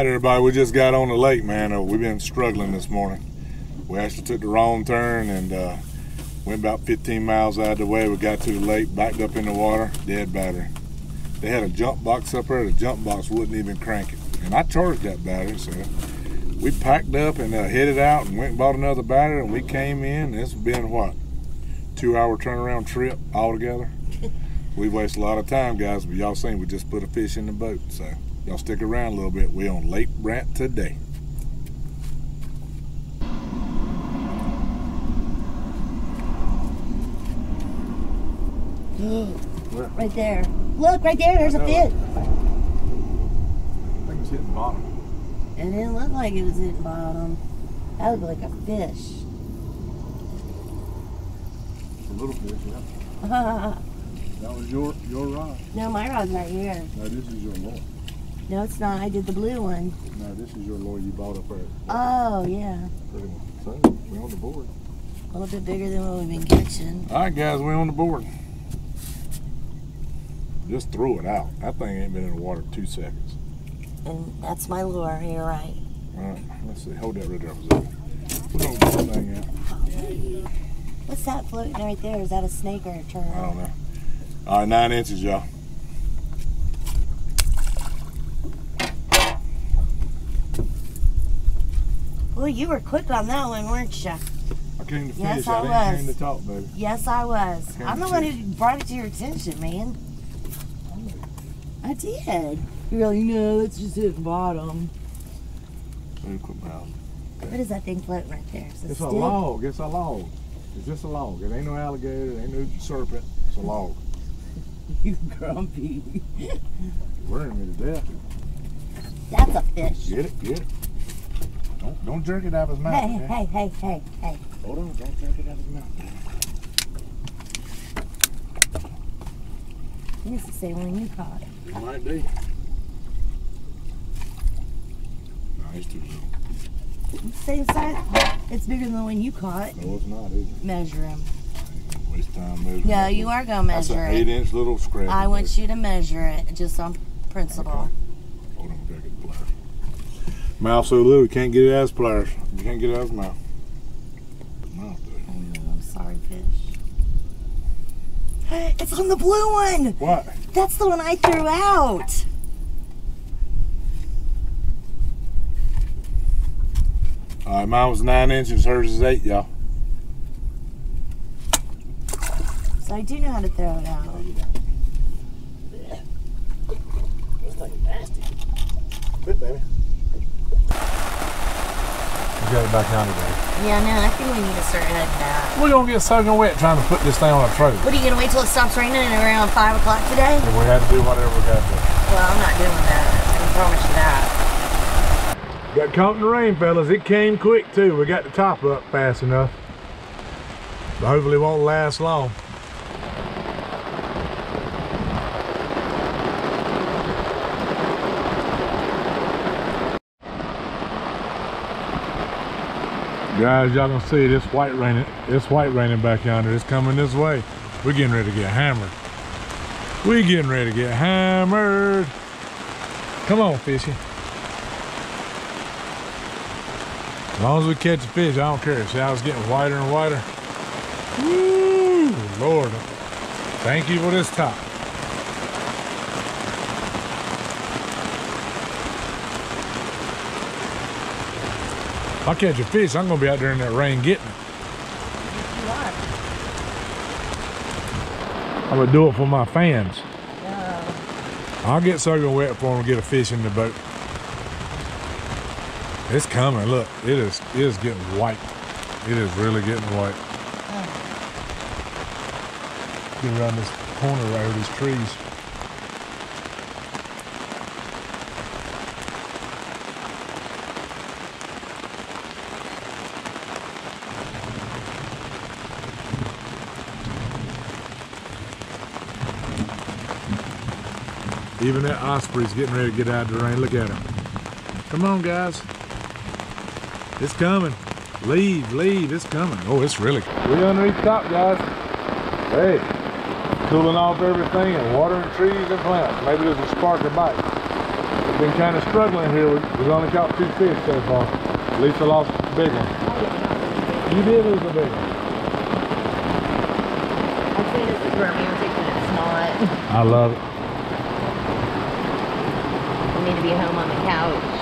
Alright everybody, we just got on the lake, man. We've been struggling this morning. We actually took the wrong turn and went about 15 miles out of the way. We got to the lake, backed up in the water, dead battery. They had a jump box up there. The jump box wouldn't even crank it. And I charged that battery, so we packed up and headed out and went and bought another battery, and we came in. It's been, what, 2-hour turnaround trip altogether? We've wasted a lot of time, guys, but y'all seen we just put a fish in the boat, so y'all stick around a little bit. We on Lake Brant today. Right there. Look, right there, there's a fish. I think it's hitting bottom. It didn't look like it was hitting bottom. That looked like a fish. It's a little fish, yeah. That was your rod. No, my rod's right here. No, this is your lure. No, it's not. I did the blue one. No, this is your lure you bought up there. Oh, yeah. Pretty much. So, we're on the board. A little bit bigger than what we've been catching. All right, guys, we're on the board. Just throw it out. That thing ain't been in the water 2 seconds. And that's my lure. You're right. All right, let's see. Hold that right there. We're going to get the thing out. What's that floating right there? Is that a snake or a turtle? I don't know. All right, 9 inches, y'all. Well, you were quick on that one, weren't you? I came to fish. Yes, I didn't came to talk, baby. Yes, I was. I I'm the one who brought it to your attention, man. I did. You're like, no, it's just hitting bottom. What is that thing floating right there? It's a log. It's a log. It's just a log. It ain't no alligator. It ain't no serpent. It's a log. You grumpy. You're worrying me to death. That's a fish. Get it, get it. Don't jerk it out of his mouth. Hey, man. hey. Hold on, don't jerk it out of his mouth. He needs to say when you caught it. It might be. No, he's too little. Same size. It's bigger than the one you caught. No, it's not, is it? Measure him. I ain't gonna waste time measuring. No, you are going to measure That's it. an 8-inch little scrap. I want you to measure it just on principle. Okay. Hold on, we gotta get the pliers. Mouth so little, you can't get it out of his pliers. You can't get it out of his mouth. Mouth, dude. Oh, sorry, fish. It's on the blue one. What? That's the one I threw out. All right, mine was 9 inches, hers is 8, y'all. So I do know how to throw it out. This thing is nasty. Quit, baby. We got it back on today. Yeah, no, I think we need to start heading back. We're gonna get soaking wet trying to put this thing on a trailer. What, are you going to wait till it stops raining and around 5 o'clock today? And we had to do whatever we got to do. Well, I'm not doing that. I can promise you that. Got caught in the rain, fellas. It came quick, too. We got the top up fast enough. But hopefully it won't last long. Guys, y'all gonna see this white raining back yonder. It's coming this way. We're getting ready to get hammered. We're getting ready to get hammered. Come on, fishy. As long as we catch a fish, I don't care. See how it's getting whiter and whiter? Woo! Lord, thank you for this top. If I catch a fish, I'm gonna be out there in that rain getting it. I'm gonna do it for my fans. I'll get soaking wet for them to get a fish in the boat. It's coming. Look, it is getting white. It is really getting white. Get around this corner right here, these trees. Even that osprey's getting ready to get out of the rain. Look at him. Come on, guys. It's coming. Leave, it's coming. Oh, it's really. We're underneath the top, guys. Hey, cooling off everything and watering trees and plants. Maybe there's a spark or bite. been kind of struggling here. We've only caught 2 fish so far. Lisa lost a big one. You did lose a big one. I think it's romantic, but it's not. I love it. We need to be home on the couch.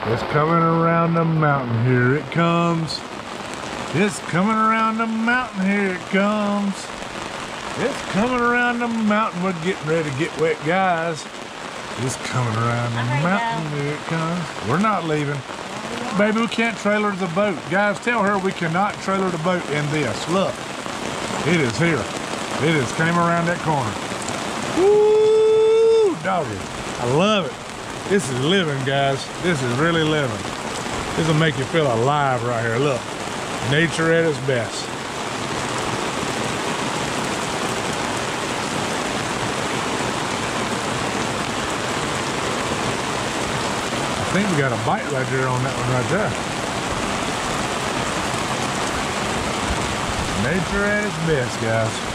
It's coming around the mountain, here it comes. It's coming around the mountain, here it comes. It's coming around the mountain, we're getting ready to get wet, guys. It's coming around the mountain, here it comes. We're not leaving. Baby, we can't trailer the boat. Guys, tell her we cannot trailer the boat in this. Look, it is here. It has came around that corner. Woo, doggy, I love it. This is living, guys. This is really living. This will make you feel alive right here. Look, nature at its best. I think we got a bite right there on that one right there. Nature at its best, guys.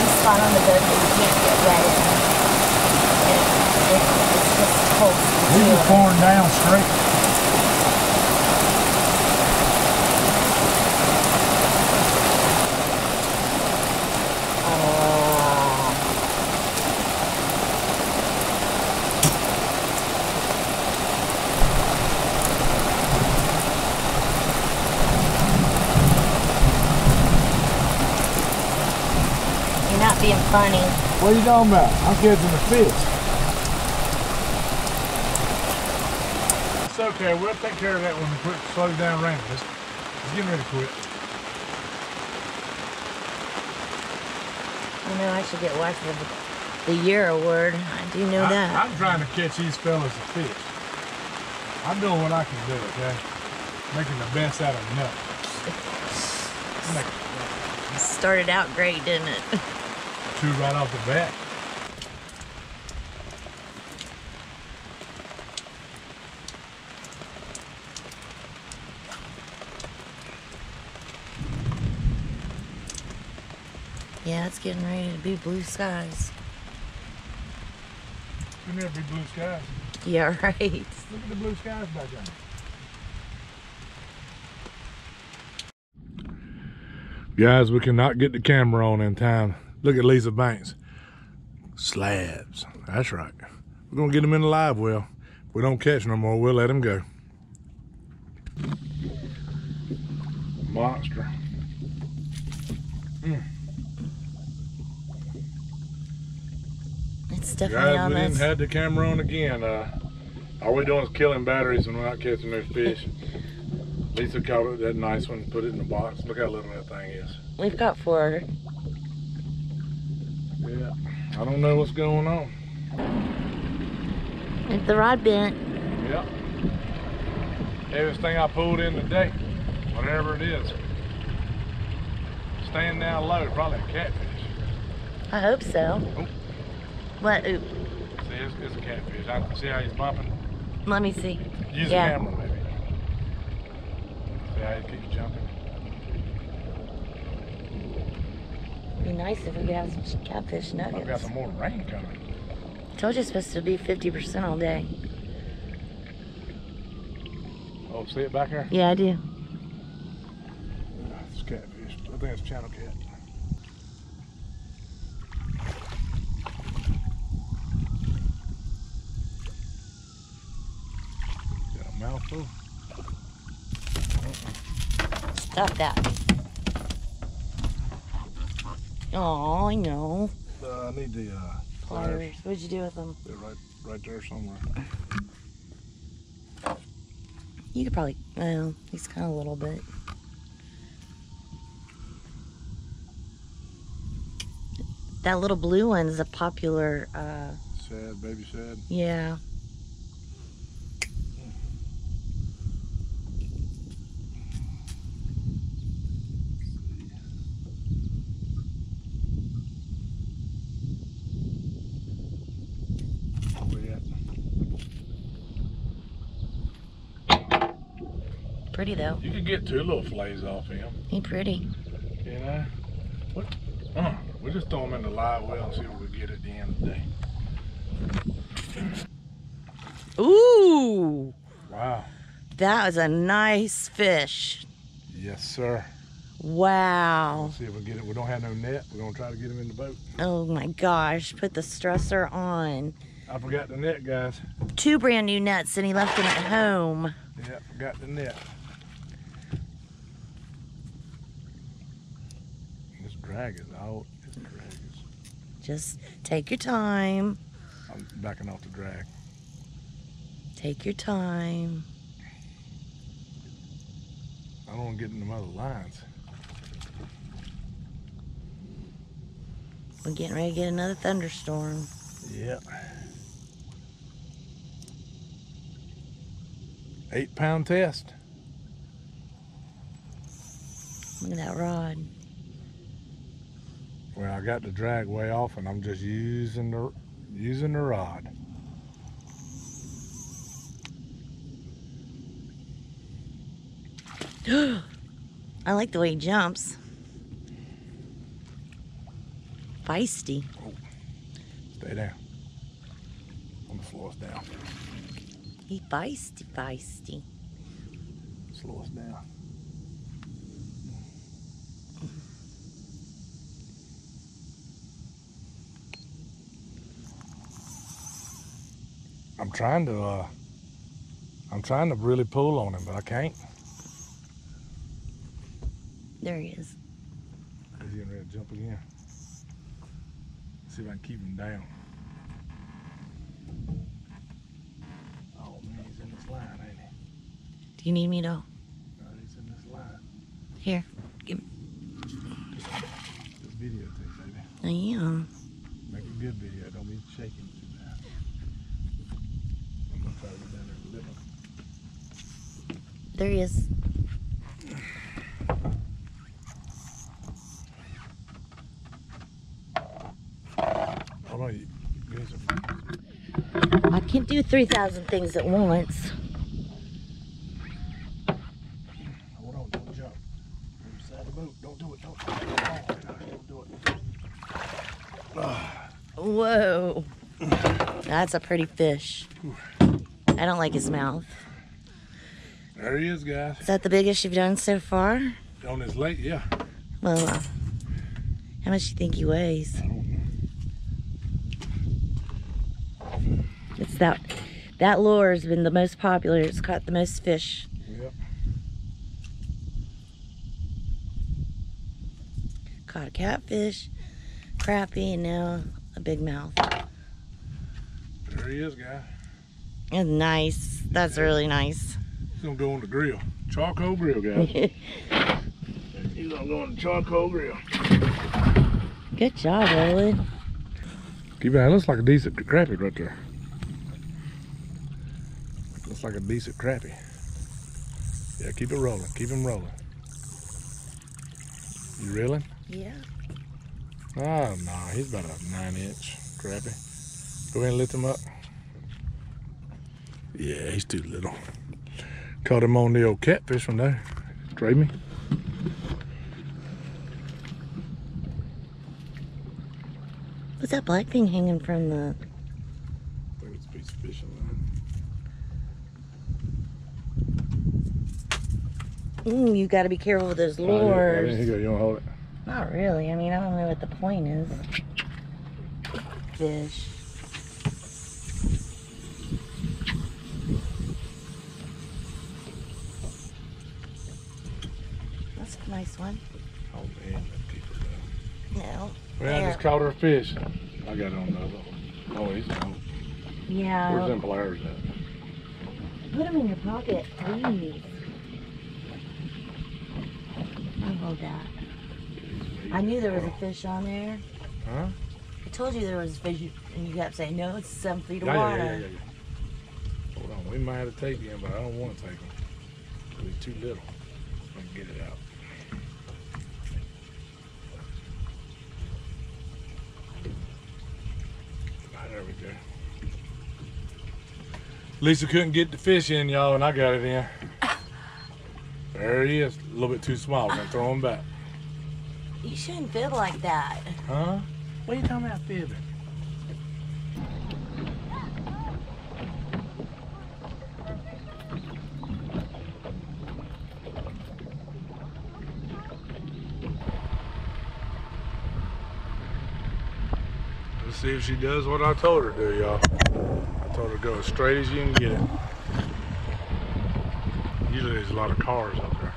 Spot on the boat that you can't get wet in. It's just cold. These are pouring down straight. Not being funny. What are you talking about? I'm catching the fish. It's okay, we'll take care of that when we quit slow down raining. It's getting ready to quit. You know, I should get Wife of the Year award. I do know that. I'm trying to catch these fellas a fish. I'm doing what I can do, okay? Making the best out of nothing. Started out great, didn't it? 2 right off the bat. Yeah, it's getting ready to be blue skies. It's gonna be blue skies. Yeah, right. Look at the blue skies back there. Guys, we cannot get the camera on in time. Look at Lisa Banks. Slabs. That's right. We're gonna get them in the live well. If we don't catch no more, we'll let them go. Monster. It's definitely Guys, on we us. didn't have the camera on again. All we're doing is killing batteries and we're not catching no fish. Lisa caught it, that nice one, put it in the box. Look how little that thing is. We've got 4. Yeah, I don't know what's going on. If the rod bent. Yep. Heaviest thing I pulled in today, whatever it is. Staying down low, probably a catfish. I hope so. Oh. What? Oop. See, it's a catfish. I see how he's bumping. Let me see. Use the camera, maybe. See how he keeps jumping. It'd be nice if we could have some catfish nuggets. I've got some more rain coming. I told you it's supposed to be 50% all day. Oh, see it back there? Yeah, I do. It's catfish. I think it's channel cat. Got a mouthful. Stop that. Oh, I know. I need the pliers. What'd you do with them? They're right there somewhere. You could probably, well, he's kind of a little bit. That little blue one's a popular, Sad, baby sad. yeah. pretty though. You could get 2 little fillets off him. He pretty. You know? What? We'll just throw him in the live well and see what we get at the end of the day. Ooh! Wow. That was a nice fish. Yes, sir. Wow. Let's see if we get it. We don't have no net. We're going to try to get him in the boat. Oh my gosh. Put the stressor on. I forgot the net, guys. 2 brand new nets and he left them at home. Yeah, forgot the net. This drag is out. This drag is... Just take your time. I'm backing off the drag. Take your time. I don't want to get in them other lines. We're getting ready to get another thunderstorm. Yep. 8-pound test. Look at that rod. Well, I got the drag way off and I'm just using the rod. I like the way he jumps. Feisty. Oh, stay down. I'm gonna slow us down. He feisty. Slow us down. I'm trying to really pull on him, but I can't. There he is. He's getting ready to jump again. See if I can keep him down. Oh man, he's in this line, ain't he? Do you need me to? No, he's in this line. Here. Give me. Just videotape, baby. I am. Make a good video. Don't be shaking too bad. I'm gonna try to get down there and lift him. There he is. Hold on, you guys are... I can't do 3,000 things at once. Hold on, don't jump. You're beside the boat. Don't do it. Don't do it. Oh my gosh, don't do it. Whoa. That's a pretty fish. I don't like his mouth. There he is, guys. Is that the biggest you've done so far? On his lake, yeah. Well, how much do you think he weighs? I don't know. It's that lure has been the most popular. It's caught the most fish. Yep. Caught a catfish, crappie, and now a big mouth. There he is, guys. That's nice. That's really nice. He's gonna go on the grill. Charcoal grill, guys. He's gonna go on the charcoal grill. Good job, Roland. Keep it. It looks like a decent crappie right there. Looks like a decent crappie. Yeah, keep it rolling. Keep him rolling. You reeling? Yeah. Oh, no. He's about a 9-inch crappie. Go ahead and lift him up. Yeah, he's too little. Caught him on the old catfish one day. Trade me. What's that black thing hanging from the... I think it's a piece of fishing line. You got to be careful with those Oh, lures. here you go. You want to hold it? Not really. I mean, I don't know what the point is. Fish. That's a nice one. Oh, man. That keeper down. No. Well, I just caught her a fish. I got it on the other one. Oh, he's gone. Yeah. Where's them pliers at? Put them in your pocket, please. I'll hold that. I knew there was a fish on there. Huh? I told you there was a fish, and you kept saying, no, it's 7 feet of Yeah. water. Hold on. We might have to take him, but I don't want to take him. He's too little. I can get it out. There we go. Lisa couldn't get the fish in, y'all, and I got it in. he is. A little bit too small. We're gonna throw him back. You shouldn't feel like that. Huh? What are you talking about fibbing? Let's see if she does what I told her to do, y'all. I told her to go as straight as you can get it. Usually there's a lot of cars up there.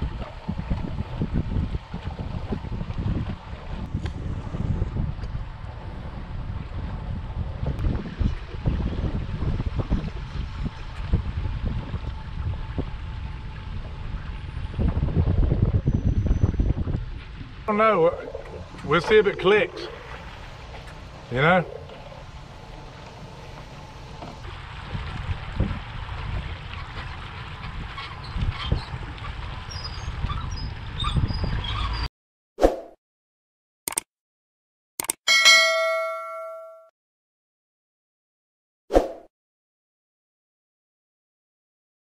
I don't know. We'll see if it clicks. You know?